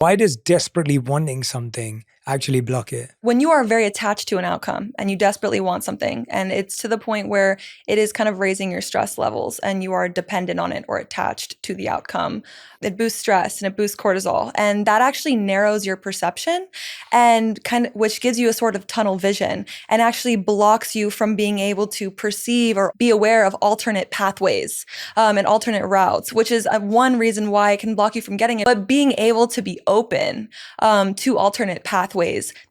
Why does desperately wanting something actually block it? When you are very attached to an outcome and you desperately want something, and it's to the point where it is kind of raising your stress levels and you are dependent on it or attached to the outcome, it boosts stress and it boosts cortisol. And that actually narrows your perception and which gives you a sort of tunnel vision and actually blocks you from being able to perceive or be aware of alternate pathways and alternate routes, which is one reason why it can block you from getting it. But being able to be open to alternate pathways,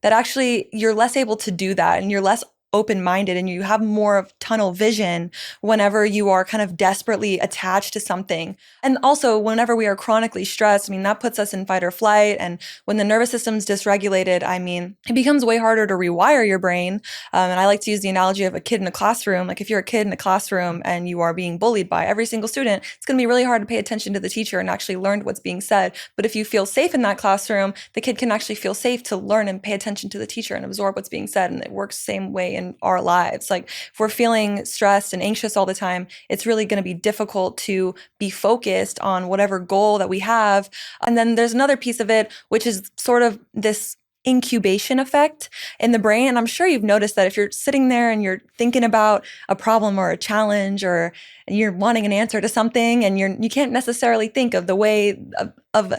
that actually you're less able to do that and you're less open-minded and you have more of tunnel vision whenever you are kind of desperately attached to something. And also whenever we are chronically stressed, I mean, that puts us in fight or flight. And when the nervous system's dysregulated, I mean, it becomes way harder to rewire your brain. And I like to use the analogy of a kid in a classroom. Like if you're a kid in a classroom and you are being bullied by every single student, it's going to be really hard to pay attention to the teacher and actually learn what's being said. But if you feel safe in that classroom, the kid can actually feel safe to learn and pay attention to the teacher and absorb what's being said. And it works the same way in our lives. Like if we're feeling stressed and anxious all the time, it's really going to be difficult to be focused on whatever goal that we have. And then there's another piece of it, which is sort of this incubation effect in the brain. And I'm sure you've noticed that if you're sitting there and you're thinking about a problem or a challenge or you're wanting an answer to something and you can't necessarily think of the way of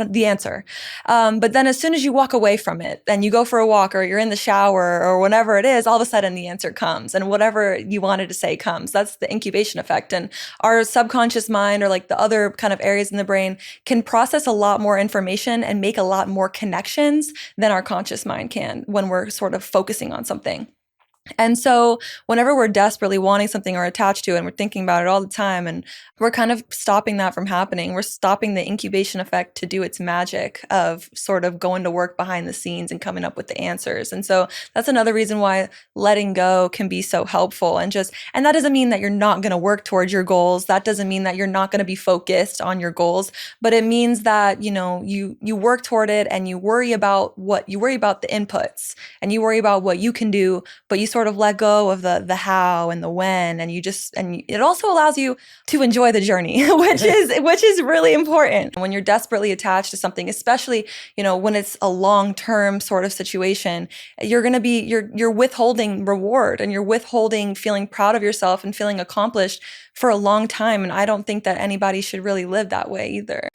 the answer. But then as soon as you walk away from it and you go for a walk or you're in the shower or whatever it is, all of a sudden the answer comes and whatever you wanted to say comes. That's the incubation effect. And our subconscious mind or like the other kind of areas in the brain can process a lot more information and make a lot more connections than our conscious mind can when we're sort of focusing on something. And so whenever we're desperately wanting something or attached to it and we're thinking about it all the time and we're kind of stopping that from happening, we're stopping the incubation effect to do its magic of sort of going to work behind the scenes and coming up with the answers. And so that's another reason why letting go can be so helpful. And that doesn't mean that you're not going to work towards your goals. That doesn't mean that you're not going to be focused on your goals, but it means that, you work toward it and you worry about the inputs and you worry about what you can do, but you sort of let go of the how and the when, and it also allows you to enjoy the journey, which is really important. When you're desperately attached to something, especially, when it's a long-term sort of situation, you're withholding reward and you're withholding feeling proud of yourself and feeling accomplished for a long time. And I don't think that anybody should really live that way either.